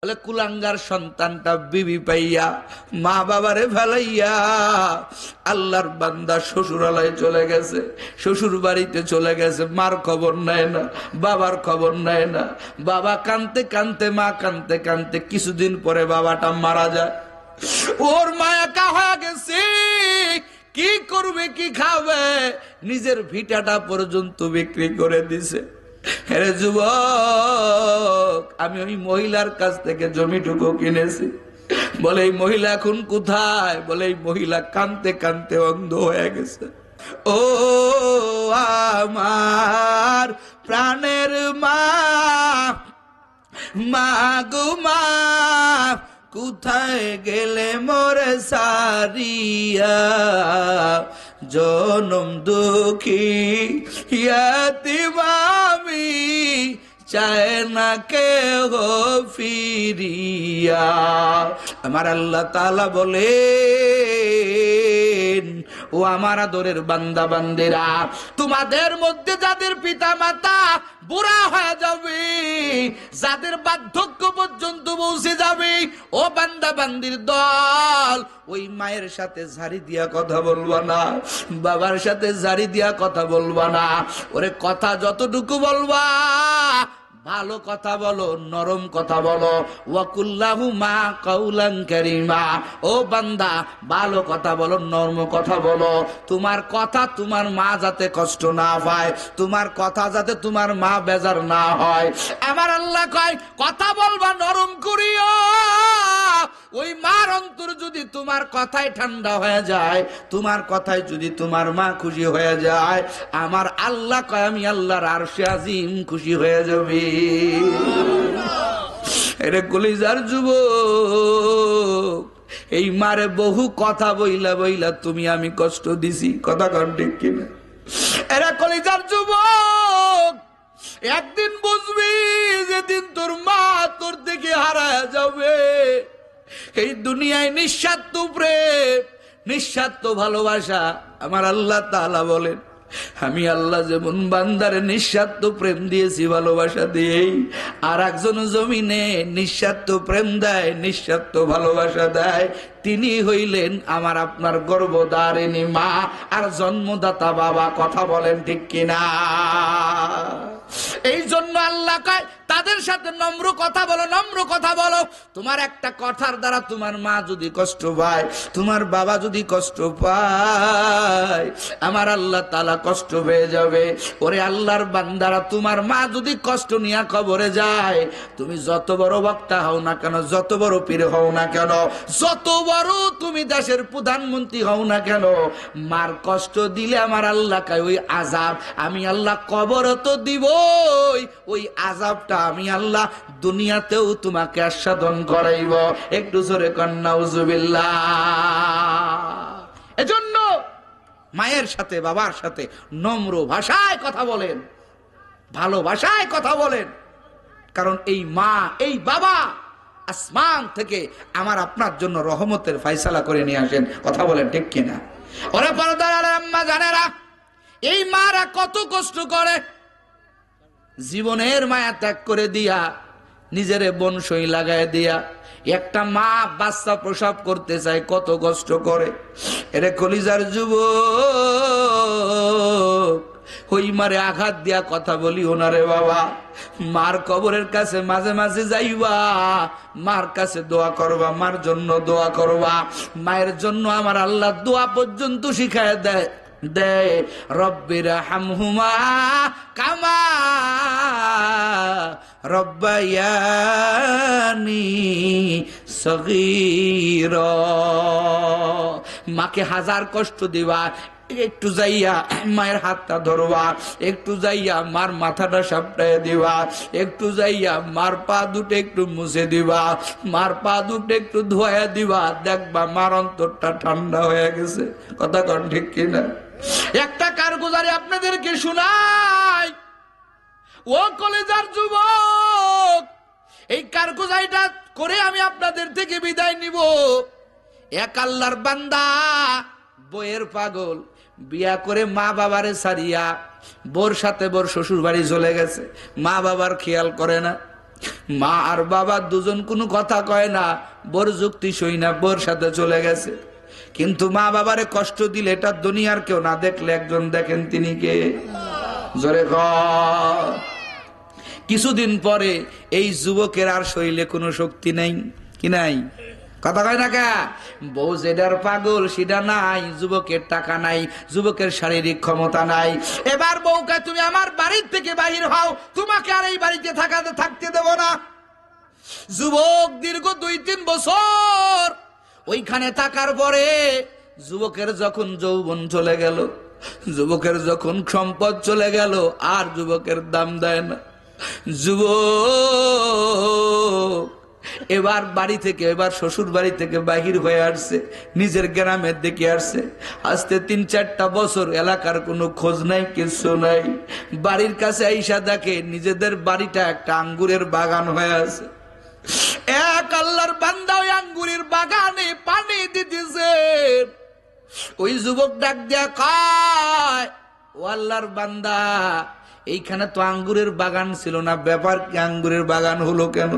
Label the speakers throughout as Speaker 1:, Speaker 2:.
Speaker 1: বলে কুলাঙ্গার সন্তানটা বিবি পাইয়া মা বাবারে ফেলাইয়া আল্লাহর বান্দা শ্বশুরালয়ে চলে গেছে, শ্বশুর বাড়িতে চলে গেছে। মার খবর নেয় না, বাবার খবর নেয় না। বাবা কানতে কানতে, মা কানতে কানতে কিছুদিন পরে বাবাটা মারা যায়। ওর মায়া কাহা গেছে, কি করবে, কি খাবে, নিজের ভিটাটা পর্যন্ত বিক্রি করে দিছে। আরে যুবক, আমি ওই মহিলার কাছ থেকে জমিটুকু কিনেছি। বলে এই মহিলা এখন কোথায়? বলে এই মহিলা কানতে কানতে অন্ধ হয়ে গেছে। ও আমার প্রাণের মা, মা গো মা, কোথায় গেলে মোরে সারিয়া, জনম দুঃখী ইয়াতিম আমি, চায় না কেহ ফিরিয়া। আমার আল্লাহ তাআলা বলেন, ও আমার আদরের বান্দা বান্দেরা, তোমাদের মধ্যে যাদের পিতা মাতা বুড়া হয়ে যাবে, যাদের বার্ধক্য পর্যন্ত পৌঁছে যাবে, ও বান্দা বান্দির দল, ওই মায়ের সাথে ঝাড়ি দিয়া কথা বলবা না, বাবার সাথে ঝাড়ি দিয়া কথা বলবা না। ওরে কথা যতটুকু বলবা ভালো কথা বলো, নরম কথা বলো। ওয়াকুল্লাহুমা কাউলান কারীমা। ও বান্দা, ভালো কথা বলো, নরম কথা বলো। তোমার কথা তোমার মা যাতে কষ্ট না পায়, তোমার কথা যাতে তোমার মা বেজার না হয়। আমার আল্লাহ কয়, কথা বলবা নরম করিও। ওই মার অন্তর যদি তোমার কথায় ঠান্ডা হয়ে যায়, তোমার কথায় যদি তোমার মা খুশি হয়ে যায়, আমার আল্লাহ কয় আমি আল্লাহর আরশে আজিম খুশি হয়ে যাবে। এটা কলিজার যুবক, এই মারে বহু কথা বইলা বইলা তুমি আমি কষ্ট দিছি, কথা কন ঠিক কিনা? এরা কলিজার যুবক, একদিন বুঝবি যেদিন তোর মা তোর থেকে হারায় যাবে। এই দুনিয়ায় নিঃস্বার্থ প্রেম, নিঃস্বার্থ ভালোবাসা। আমার আল্লাহ তাআলা বলেন, আমি আল্লাহ যেমন বান্দারে নিঃস্বার্থ প্রেম দিয়েছি, ভালোবাসা দিয়েই আর একজন জমিনে নিঃস্বার্থ প্রেম দেয়, নিঃস্বার্থ ভালোবাসা দেয়। তিনি হইলেন আমার আপনার গর্ভধারিণী মা আর জন্মদাতা বাবা। কথা বলেন ঠিক কিনা? এই জন্য আল্লাহ কয় তাদের সাথে নম্র কথা বলো, নম্র কথা বলো। তোমার একটা কথার দ্বারা তোমার মা যদি কষ্ট পায়, তোমার বাবা যদি কষ্ট পায়, আমার আল্লাহ তাআলা কষ্ট পেয়ে যাবে। ওরে আল্লাহর বান্দারা, তোমার মা যদি কষ্ট নিয়ে কবরে যায়, তুমি যত বড় বক্তা হও না কেন, যত বড় পীর হও না কেন, যত বড় তুমি দেশের প্রধানমন্ত্রী হও না কেন, মার কষ্ট দিলে আমার আল্লাহ কয় ওই আযাব আমি আল্লাহ কবরে তো দিবই, ওই আযাবটা আমি আল্লাহ দুনিয়াতেও তোমাকে আস্বাদন করাইব। একটু জোরে কন নাউজুবিল্লাহ। এজন্য মায়ের সাথে বাবার সাথে নম্র ভাষায় কথা বলেন, ভালোবাসায় কথা বলেন। কারণ এই মা, এই বাবা আসমান থেকে আমার আপনার জন্য রহমতের ফয়সালা করে নিয়ে আসেন। কথা বলেন ঠিক কিনা? ওরে পর্দার আলে আম্মা জানেরা, এই মারা কত কষ্ট করে, জীবনের মায়া ত্যাগ করে দিয়া, নিজের বনসই লাগায় দিয়া। একটা মা বাচ্চা প্রসব করতে চায়, কত কষ্ট করে। এরে কলিজার যুবক, ওই মারে আঘাত দিয়া কথা বলি ওনারে বাবা। মার কবরের কাছে মাঝে মাঝে যাইবা, মার কাছে দোয়া করবা, মার জন্য দোয়া করবা। মায়ের জন্য আমার আল্লাহ দোয়া পর্যন্ত শিখায় দেয় দেয় রব্বির হামহুমা কামা রব্বায়ানি সগীরা। মাকে হাজার কষ্ট দিবা, একটু যাইয়া মায়ের হাতটা ধরবা, একটু যাইয়া মার মাথাটা সাপটায় দিবা, একটু যাইয়া মার পা দুটো একটু মুছে দিবা, মার পা দুটো একটু ধোয়া দিবা। দেখবা মার অন্তরটা ঠান্ডা হয়ে গেছে। কথা কন ঠিক কিনা? একটা কারগুজারি আপনাদেরকে শোনাই, ও কলেজার যুবক, এই কারগুজারিটা করে আমি আপনাদের থেকে বিদায় নিব। এক আল্লাহর বান্দা বইয়ের পাগল, বিয়া করে মা বাবারে ছাড়িয়া বোর সাথে বোর শ্বশুর বাড়ি চলে গেছে। মা বাবার খেয়াল করে না, মা আর বাবা দুজন কোনো কথা কয় না, বোর যুক্তি সই না, বোর সাথে চলে গেছে। কিন্তু মা বাবারে কষ্ট দিলে এটা দুনিয়ার কেউ না দেখলে একজন দেখেন, তিনি কে? জোরে কর। কিছুদিন পরে এই যুবকের আর শরীরে কোনো শক্তি নেই, কি নাই? কথা কয় না কে? বউ যেটার পাগল সেটা নাই, যুবকের টাকা নাই, যুবকের শারীরিক ক্ষমতা নাই। এবার বউকে তুমি আমার বাড়ির থেকে বাহির হও, তোমাকে আর এই বাড়িতে থাকতে দেব না। যুবক দীর্ঘ 2-3 বছর ওইখানে থাকার পরে যুবকের যখন যৌবন চলে গেল, যুবকের যখন সম্পদ চলে গেল, আর যুবকের দাম দেয় না। যুবক এবার বাড়ি থেকে, এবার শ্বশুর বাড়ি থেকে বাহির হয়ে আসছে, নিজের গ্রামের দিকে আসছে। আস্তে 3-4টা বছর এলাকার কোনো খোঁজ নাই, কিছু নাই। বাড়ির কাছে আইসা দেখে নিজেদের বাড়িটা একটা আঙ্গুরের বাগান হয়ে আছে। এক আল্লাহর বান্দা ওই আঙ্গুরের বাগানে পানি দিতেছে। ওই যুবক ডাক দিয়া কয়, ও আল্লাহর বান্দা, এইখানে তো আঙ্গুরের বাগান ছিল না, ব্যাপার কি, আঙ্গুরের বাগান হলো কেন?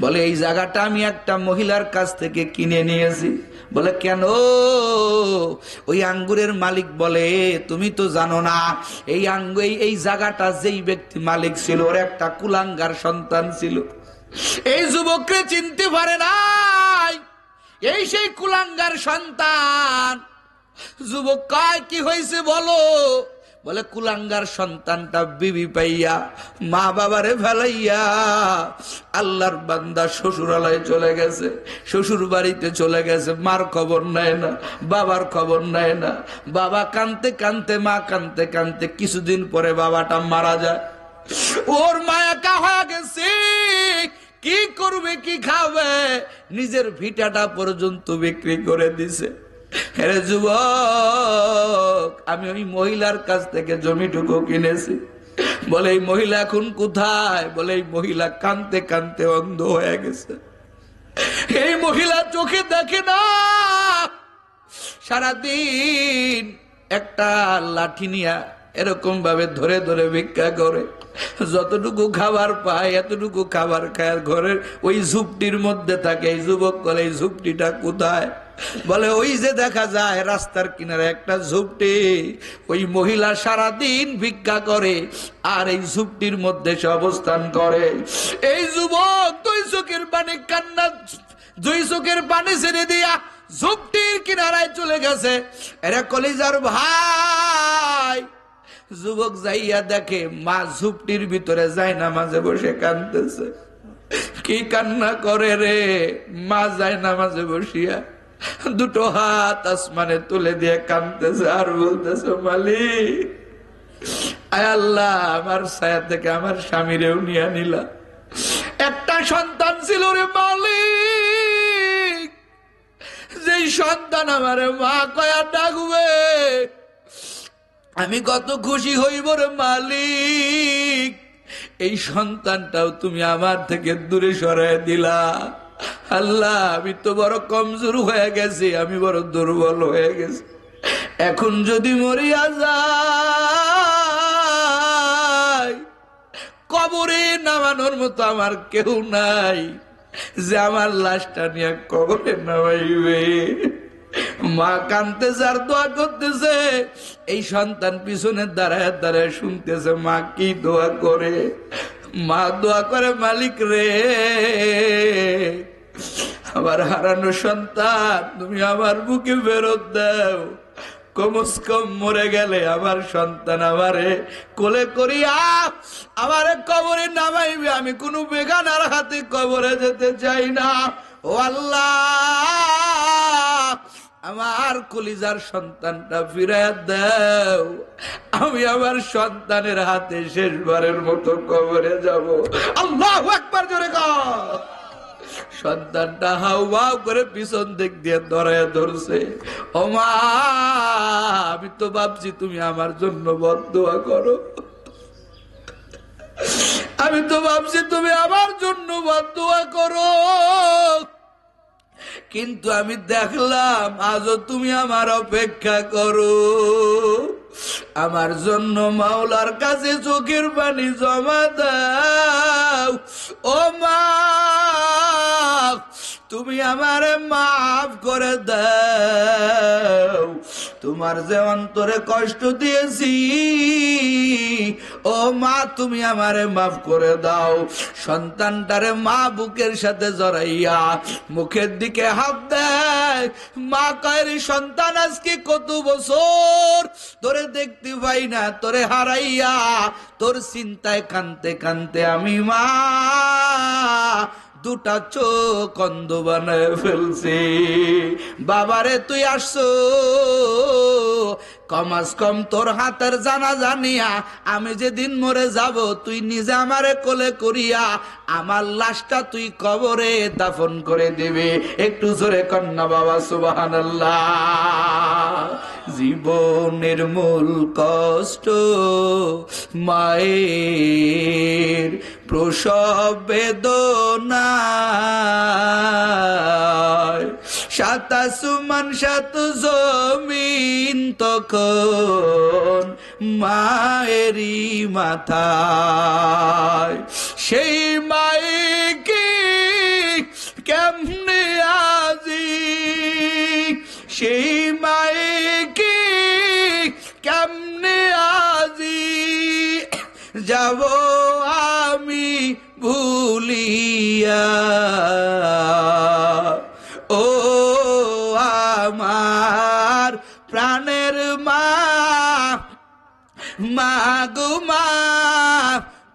Speaker 1: বলে এই জায়গাটা আমি একটা মহিলার কাছ থেকে কিনে নিয়েছি। বলে কেন? ওই আঙ্গুরের মালিক বলে তুমি তো জানো না, এই জায়গাটা যেই ব্যক্তি মালিক ছিল ওর একটা কুলাঙ্গার সন্তান ছিল। এই যুবককে চিনতে পারে নাই, এই সেই কুলাঙ্গার সন্তান। যুবক কয় কি হয়েছে বলো? বলে কুলাঙ্গার সন্তানটা বিবি পাইয়া মা বাবারে ফেলাইয়া আল্লাহর বান্দা শ্বশুরালয়ে চলে গেছে, শ্বশুর বাড়িতে চলে গেছে। মার খবর নেয় না, বাবার খবর নেয় না। বাবা কানতে কানতে, মা কানতে কানতে কিছুদিন পরে বাবাটা মারা যায়। ওর মা একা হয়ে গেছে, কি করবে, কি খাবে? নিজের ভিটাটা পর্যন্ত বিক্রি করে দিছে। আরে যুবক, আমি ওই মহিলার কাছ থেকে জমিটুকু কিনেছি। বলে এই মহিলা এখন কোথায়? বলে এই মহিলা কানতে কানতে অন্ধ হয়ে গেছে। এই মহিলা চোখে দেখে না, সারাদিন একটা লাঠি নিয়া এরকম ভাবে ধরে ধরে ভিক্ষা করে। যতটুকু খাবার পায় এতটুকু খাবার খায়, ঘরের ওই ঝুপটির মধ্যে থাকে। এই যুবক বলে এই ঝুপটিটা কোথায়? বলে ওই যে দেখা যায় রাস্তার কিনারে একটা ঝুপটি, ওই মহিলা সারাদিন ভিক্ষা করে আর এই ঝুপটির মধ্যে সে অবস্থান করে। এই যুবক দুই চোখের পানি কান্না, দুই চোখের পানি ছেড়ে দিয়া ঝুপটির কিনারায় চলে গেছে। এরা কলিজার ভাই। যুবক যাইয়া দেখে মা ঝুপটির ভিতরে যায় না, মাঝে বসে কাঁদতেছে। কি কান্না করে রে? মা যায় না মাঝে বসিয়া দুটো হাত আসমানে তুলে দিয়ে কাঁদতেছে আর বলতেছে, মালিক আয় আল্লাহ, আমার ছায়া থেকে আমার স্বামীরেও নিয়ে নিলা। একটা সন্তান ছিল রে মালিক, যেই সন্তান আমারে মা কয়া ডাকবে আমি কত খুশি হইব রে মালিক। এই সন্তানটাও তুমি আমার থেকে দূরে সরাই দিলা। আল্লাহ, আমি তো বড় কমজোর হয়ে গেছি, আমি বড় দুর্বল হয়ে গেছি। এখন যদি মরিয়া যাই, কবরে নামানোর মতো আমার কেউ নাই যে আমার লাশটা নিয়ে কবরে নামাইবে। মা কাঁদতেছে আর দোয়া করতেছে। এই সন্তান পিছনে দাঁড়ায় দাঁড়ায় শুনতেছে মা কি দোয়া করে। মা দোয়া করে, মালিক রে, আমার হারানো সন্তান তুমি আমার বুকে ফেরত দাও। কমস কম মরে গেলে আমার সন্তান আমারে কোলে করিয়া আমারে কবরে নামাইবে। আমি কোনো বেগানার হাতে কবরে যেতে চাই না। ও আল্লাহ, আমার কলিজার সন্তানটা ফিরাইয়া দাও। আমি আমার সন্তানের হাতে শেষবারের মতো কবরে যাব। আল্লাহু আকবার জোরে কর। সন্তানটা হাউ করে পিছন দিক দিয়ে ধরাইয়া ধরছে। ও মা, আমি তো ভাবছি তুমি আমার জন্য বদদোয়া করো, আমি তো ভাবছি তুমি আমার জন্য বদদোয়া করো, কিন্তু আমি দেখলাম আজও তুমি আমার অপেক্ষা করো। আমার জন্য মাওলার কাছে চোখের পানি জমা দাও। ও মা, তুমি আমারে মাফ করে দাও। তোমার যে অন্তরে কষ্ট দিয়েছি, ও মা, তুমি আমারে মাফ করে দাও। সন্তানটারে মা বুকের সাথে জড়াইয়া মুখের দিকে হাত দেয়। মা কয়, সন্তান আজকে কত বছর তোরে দেখতে পাই না, তোরে হারাইয়া তোর চিন্তায় কানতে কানতে আমি মা দুটা চোখ অন্ধ বানায় ফেলছি। বাবারে তুই আসছো, কমাস কম তোর হাতের জানা জানিয়া আমি যেদিন মরে যাব, তুই নিজে আমারে কোলে করিয়া আমার লাশটা তুই কবরে দাফন করে দিবি। একটু জোরে কন্যা বাবা সুবহানাল্লাহ। জীবনের মূল কষ্ট মায়ের প্রসব বেদনা, সাত আসমান সাত জমিন তখন মায়েরই মাথায়। সেই মায়েকে কেমনে আজি, সেই মায়েকে কেমনে আজি যাব আমি ভুলিয়া। ও আমার প্রাণের মা, মা গো মা,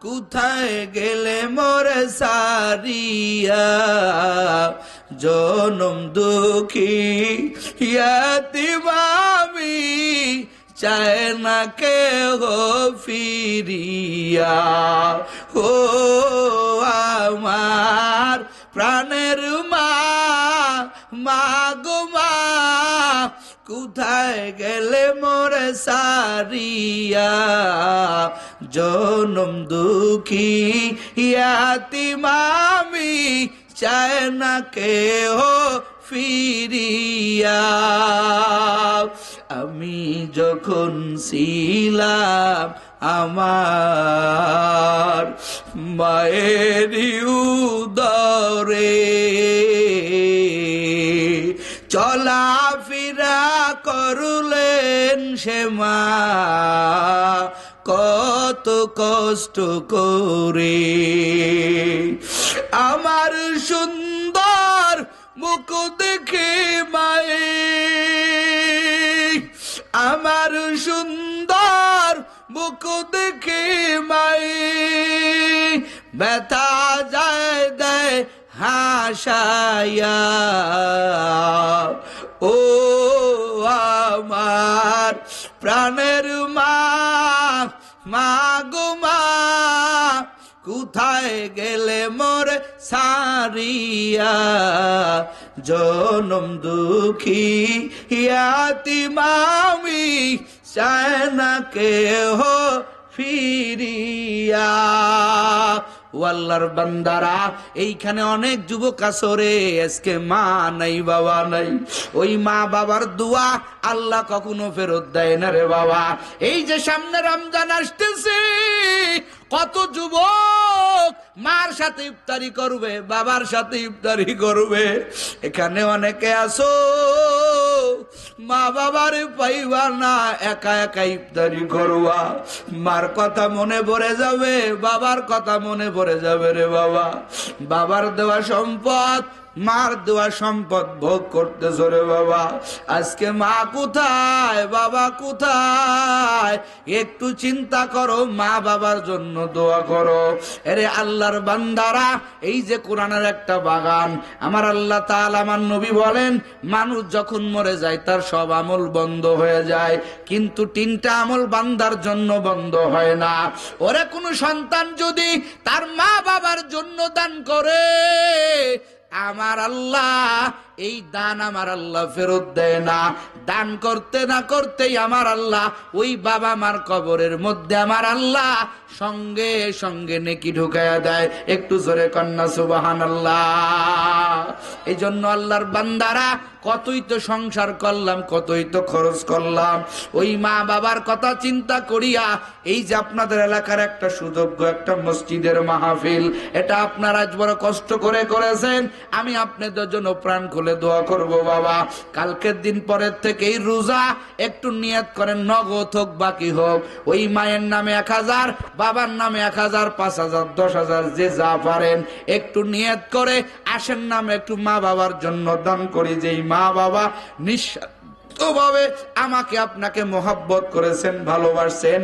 Speaker 1: কোথায় গেলে মোরে সারিয়া। জনম দুঃখী ইয়াতীম আমি, চায় না কেহ ফিরিয়া। ও আমার প্রাণের মা, মা গো মা, কোথায় গেলে মোরে সারিয়া। জনম দুঃখী ইয়াতীম আমি, চায় না কেহ ফিরিয়া। আমি যখন ছিলাম আমার মায়ের উদরে, চলা ফিরা করলেন সে মা কত কষ্ট করে। আমার সুন্দর মুখ দেখে মায়ে, আমার সুন্দর মুখ দেখে মায়ে ব্যথা যায় দেয় হাসায়া। ও আমার প্রাণের মা, মা গো মা, কোথায় গেলে মোরে সারিয়া। জনম দুঃখী ইয়াতীম আমি, চায় না কেহ ফিরিয়া। ও আল্লাহর বান্দারা, এইখানে অনেক যুবক আসরে আজকে মা নাই বাবা নাই। ওই মা বাবার দোয়া আল্লাহ কখনো ফেরত দেয় না রে বাবা। এই যে সামনে রমজান আসতেছে, কত যুবক মার সাথে ইফতারি করবে, বাবার সাথে ইফতারি করবে। এখানে অনেকে আসো মা বাবার পাইবা না, একা একা ইফতারি করবা। মার কথা মনে পড়ে যাবে, বাবার কথা মনে পড়ে যাবে রে বাবা। বাবার দেওয়া সম্পদ, মার দেওয়া সম্পদ ভোগ করতেছো রে বাবা। আজকে মা কোথায়, বাবা কোথায়? একটু চিন্তা করো, মা বাবার জন্য দোয়া করো। এরে আল্লাহর বান্দারা, এই যে কোরআনের একটা বাগান, আমার আল্লাহ তাআলা, আমার নবী বলেন, মানুষ যখন মরে যায় তার সব আমল বন্ধ হয়ে যায়, কিন্তু তিনটা আমল বান্দার জন্য বন্ধ হয় না। ওরে কোন সন্তান যদি তার মা বাবার জন্য দান করে, আমার আল্লাহ এই দান আমার আল্লাহ ফেরত দেয় না। দান করতে না করতেই আমার আল্লাহ ওই বাবা মার কবরের মধ্যে আমার আল্লাহ সঙ্গে সঙ্গে নেকি ঢুকায়া দেয়। একটু জোরে কন্যা সুবহানাল্লাহ। এই জন্য আল্লাহর বান্দারা কতই তো সংসার করলাম, কতই তো খরচ করলাম, ওই মা বাবার কথা চিন্তা করিয়া এই যে আপনাদের এলাকার একটা সুযোগ্য একটা মসজিদের মাহফিল, এটা আপনারা আজ বড় কষ্ট করে করেছেন। আমি আপনাদের জন্য প্রাণ খুলে দোয়া করব বাবা, কালকের দিন পরের থেকেই রোজা একটু নিয়ত করেন, নগদ হোক বাকি হোক, ওই মায়ের নামে 1000, বাবার নামে 1000, 5000, 10,000, যে যা পারেন একটু নিয়ত করে আসেন নামে একটু মা বাবার জন্য দান করি। যেই মা বাবা নিঃস্বার্থভাবে আমাকে আপনাকে মহব্বত করেছেন, ভালোবাসেন,